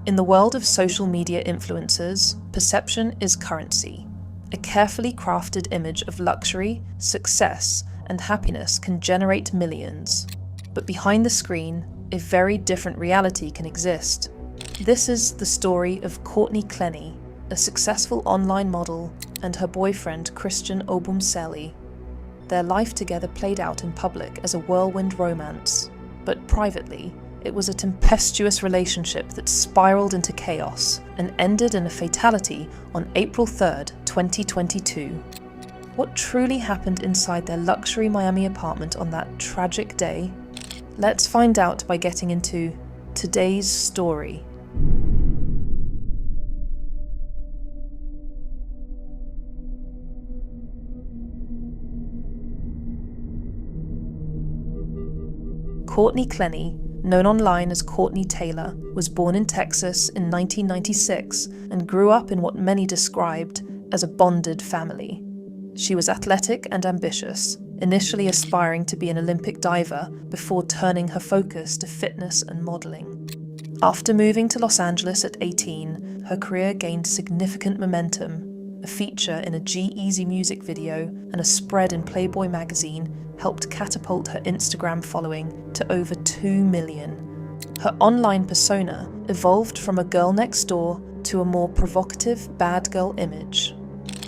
In the world of social media influencers, perception is currency. A carefully crafted image of luxury, success, and happiness can generate millions. But behind the screen, a very different reality can exist. This is the story of Courtney Clenney, a successful online model, and her boyfriend Christian Obumseli. Their life together played out in public as a whirlwind romance, but privately, it was a tempestuous relationship that spiraled into chaos and ended in a fatality on April 3rd, 2022. What truly happened inside their luxury Miami apartment on that tragic day? Let's find out by getting into today's story. Courtney Clenney, known online as Courtney Tailor, was born in Texas in 1996 and grew up in what many described as a bonded family. She was athletic and ambitious, initially aspiring to be an Olympic diver before turning her focus to fitness and modeling. After moving to Los Angeles at 18, her career gained significant momentum. A feature in a G-Eazy music video and a spread in Playboy magazine helped catapult her Instagram following to over 2 million. Her online persona evolved from a girl next door to a more provocative bad girl image.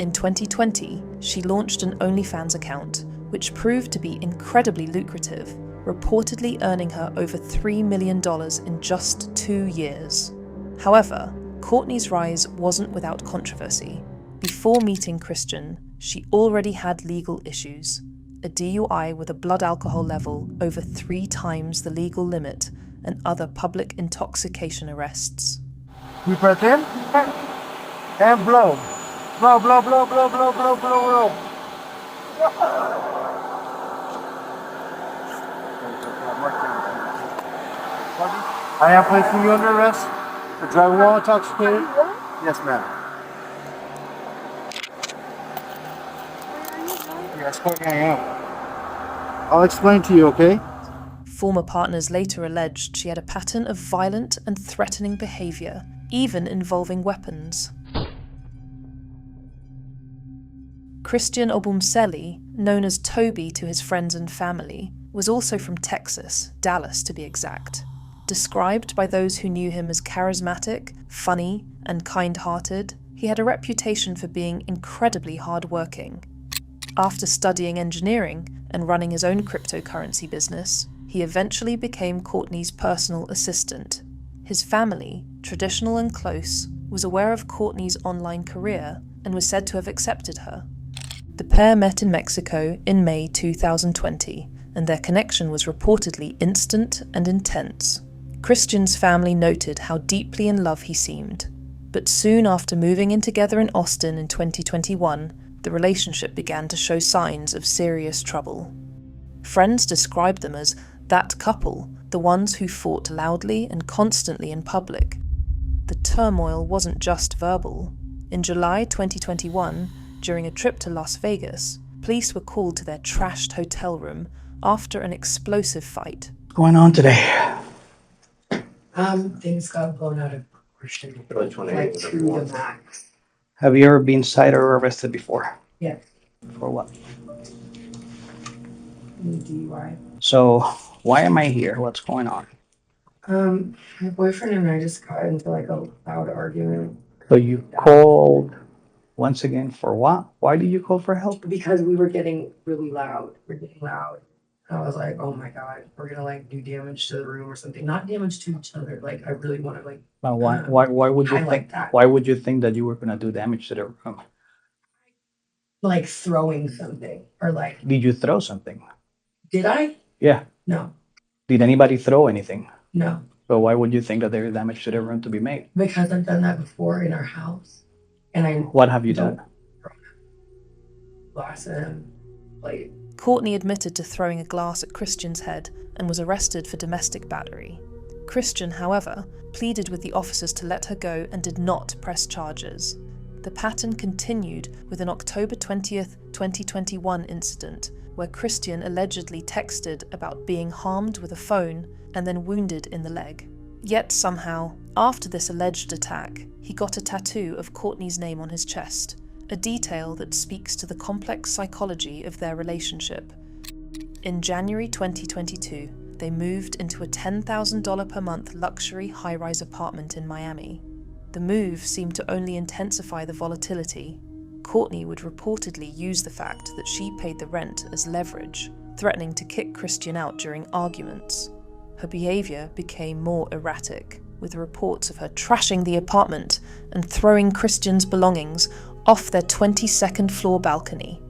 In 2020, she launched an OnlyFans account, which proved to be incredibly lucrative, reportedly earning her over $3 million in just 2 years. However, Courtney's rise wasn't without controversy. Before meeting Christian, she already had legal issues. A DUI with a blood alcohol level over 3 times the legal limit, and other public intoxication arrests. We press in and blow. Blow, blow, blow, blow, blow, blow, blow, blow. I am placing you under arrest for driving while intoxicated. Yes, ma'am. Yes, Courtney, I am. I'll explain to you, okay? Former partners later alleged she had a pattern of violent and threatening behavior, even involving weapons. Christian Obumseli, known as Toby to his friends and family, was also from Texas, Dallas to be exact. Described by those who knew him as charismatic, funny, and kind-hearted, he had a reputation for being incredibly hard-working. After studying engineering and running his own cryptocurrency business, he eventually became Courtney's personal assistant. His family, traditional and close, was aware of Courtney's online career and was said to have accepted her. The pair met in Mexico in May 2020, and their connection was reportedly instant and intense. Christian's family noted how deeply in love he seemed, but soon after moving in together in Austin in 2021, the relationship began to show signs of serious trouble. Friends described them as that couple, the ones who fought loudly and constantly in public. The turmoil wasn't just verbal. In July 2021, during a trip to Las Vegas, police were called to their trashed hotel room after an explosive fight. What's going on today? Things got blown out of proportion, like to the max. Have you ever been cited or arrested before? Yes. For what? DUI. So, why am I here? What's going on? My boyfriend and I just got into like a loud argument. So you called once again for what? Why did you call for help? Because we were getting really loud. We're getting loud. And I was like, oh my God, we're gonna like do damage to the room or something. Not damage to each other. Like I really want to like. But why would you think that. Why would you think that you were gonna do damage to the room? Like throwing something or like. Did you throw something? Did I? Yeah. No. Did anybody throw anything? No. So why would you think that there is damage to the room to be made? Because I've done that before in our house. And What have you done? Glass and plate. Courtney admitted to throwing a glass at Christian's head and was arrested for domestic battery. Christian, however, pleaded with the officers to let her go and did not press charges. The pattern continued with an October 20th, 2021 incident where Christian allegedly texted about being harmed with a phone and then wounded in the leg. Yet somehow, after this alleged attack, he got a tattoo of Courtney's name on his chest, a detail that speaks to the complex psychology of their relationship. In January 2022, they moved into a $10,000 per month luxury high-rise apartment in Miami. The move seemed to only intensify the volatility. Courtney would reportedly use the fact that she paid the rent as leverage, threatening to kick Christian out during arguments. Her behaviour became more erratic, with reports of her trashing the apartment and throwing Christian's belongings off their 22nd floor balcony.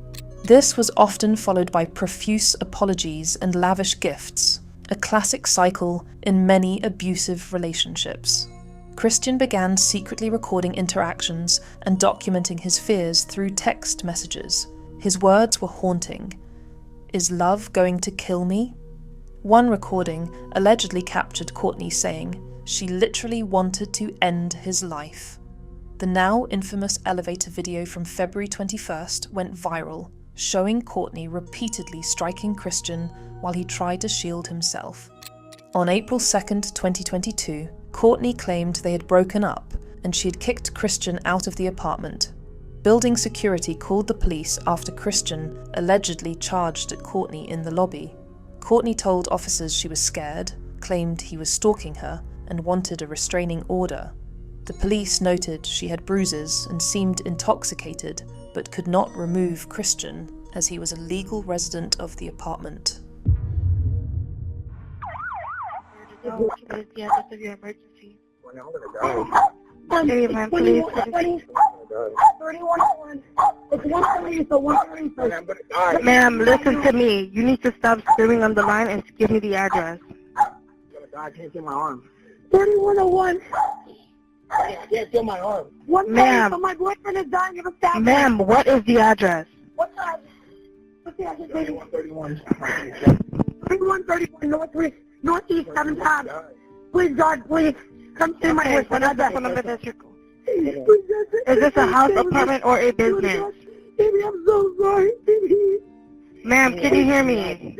This was often followed by profuse apologies and lavish gifts, a classic cycle in many abusive relationships. Christian began secretly recording interactions and documenting his fears through text messages. His words were haunting. "Is love going to kill me?" One recording allegedly captured Courtney saying she literally wanted to end his life. The now infamous elevator video from February 21st went viral, showing Courtney repeatedly striking Christian while he tried to shield himself. On April 2nd, 2022, Courtney claimed they had broken up and she had kicked Christian out of the apartment. Building security called the police after Christian allegedly charged at Courtney in the lobby. Courtney told officers she was scared, claimed he was stalking her, and wanted a restraining order. The police noted she had bruises and seemed intoxicated, but could not remove Christian as he was a legal resident of the apartment. What is the address of your emergency? Okay, ma'am, please. 3101. It's 130, so 130. Ma'am, listen to me. You need to stop screaming on the line and give me the address. I can't feel my arm. 3101. I can't feel my arm. Ma'am. So my boyfriend is dying of a stabbing. Ma'am, what is the address? What's that? What's the address? 3131. 3131 Northeast 7th Ave. Please, God, please. Come see my Okay, boyfriend. what is the phone number that you're calling? Is this a house, apartment, or a business? Baby, I'm so sorry. Baby. Ma'am, can you hear me?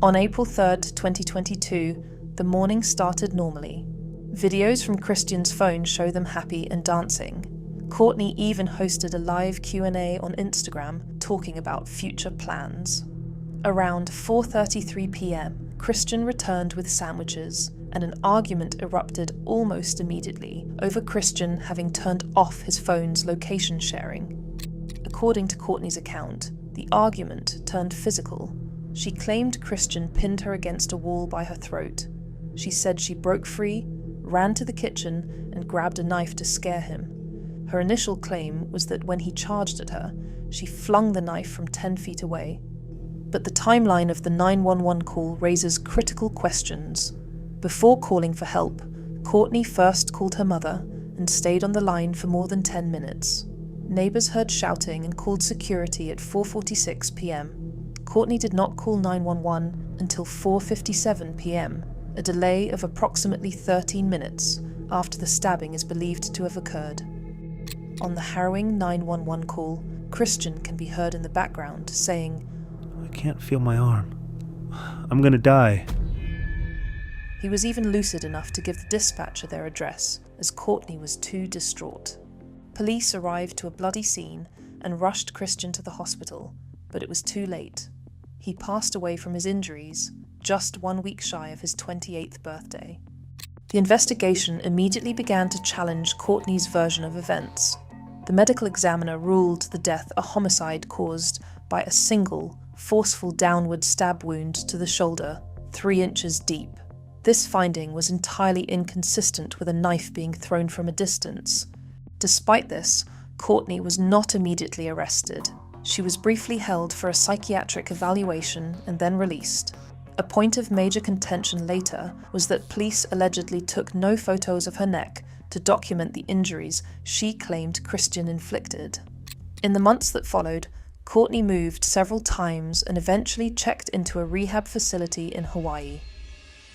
On April 3rd, 2022, the morning started normally. Videos from Christian's phone show them happy and dancing. Courtney even hosted a live Q&A on Instagram talking about future plans. Around 4:33 p.m., Christian returned with sandwiches, and an argument erupted almost immediately over Christian having turned off his phone's location sharing. According to Courtney's account, the argument turned physical. She claimed Christian pinned her against a wall by her throat. She said she broke free, ran to the kitchen, and grabbed a knife to scare him. Her initial claim was that when he charged at her, she flung the knife from 10 feet away. But the timeline of the 911 call raises critical questions. Before calling for help, Courtney first called her mother and stayed on the line for more than 10 minutes. Neighbors heard shouting and called security at 4:46 p.m. Courtney did not call 911 until 4:57 p.m., a delay of approximately 13 minutes after the stabbing is believed to have occurred. On the harrowing 911 call, Christian can be heard in the background saying, "I can't feel my arm. I'm gonna die." He was even lucid enough to give the dispatcher their address, as Courtney was too distraught. Police arrived to a bloody scene and rushed Christian to the hospital, but it was too late. He passed away from his injuries, just 1 week shy of his 28th birthday. The investigation immediately began to challenge Courtney's version of events. The medical examiner ruled the death a homicide caused by a single, forceful downward stab wound to the shoulder, 3 inches deep. This finding was entirely inconsistent with a knife being thrown from a distance. Despite this, Courtney was not immediately arrested. She was briefly held for a psychiatric evaluation and then released. A point of major contention later was that police allegedly took no photos of her neck to document the injuries she claimed Christian inflicted. In the months that followed, Courtney moved several times and eventually checked into a rehab facility in Hawaii.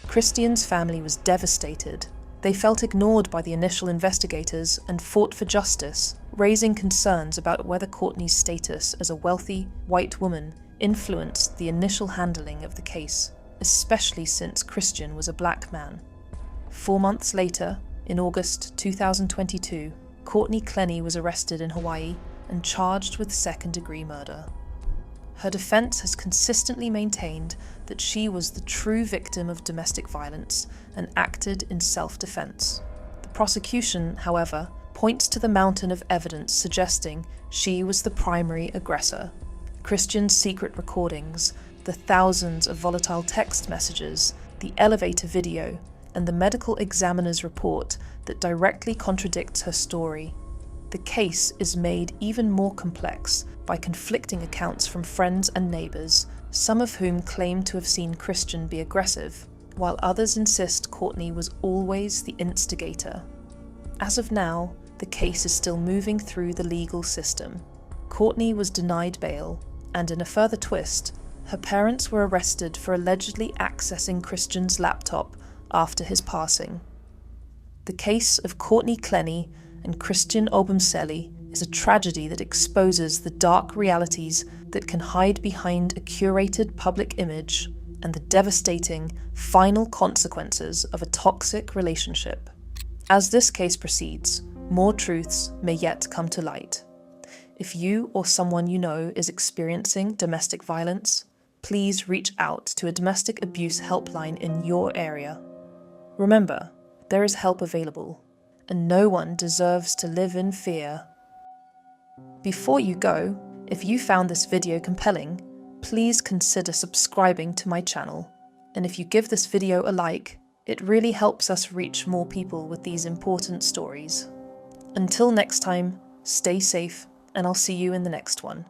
Christian's family was devastated. They felt ignored by the initial investigators and fought for justice, raising concerns about whether Courtney's status as a wealthy, white woman influenced the initial handling of the case, especially since Christian was a black man. 4 months later, in August 2022, Courtney Clenney was arrested in Hawaii and charged with second-degree murder. Her defense has consistently maintained that she was the true victim of domestic violence and acted in self-defense. The prosecution, however, points to the mountain of evidence suggesting she was the primary aggressor. Christian's secret recordings, the thousands of volatile text messages, the elevator video, and the medical examiner's report that directly contradicts her story. The case is made even more complex by conflicting accounts from friends and neighbours, some of whom claim to have seen Christian be aggressive, while others insist Courtney was always the instigator. As of now, the case is still moving through the legal system. Courtney was denied bail, and in a further twist, her parents were arrested for allegedly accessing Christian's laptop after his passing. The case of Courtney Clenney and Christian Obumseli is a tragedy that exposes the dark realities that can hide behind a curated public image and the devastating final consequences of a toxic relationship. As this case proceeds, more truths may yet come to light. If you or someone you know is experiencing domestic violence, please reach out to a domestic abuse helpline in your area. Remember, there is help available, and no one deserves to live in fear. Before you go, if you found this video compelling, please consider subscribing to my channel. And if you give this video a like, it really helps us reach more people with these important stories. Until next time, stay safe, and I'll see you in the next one.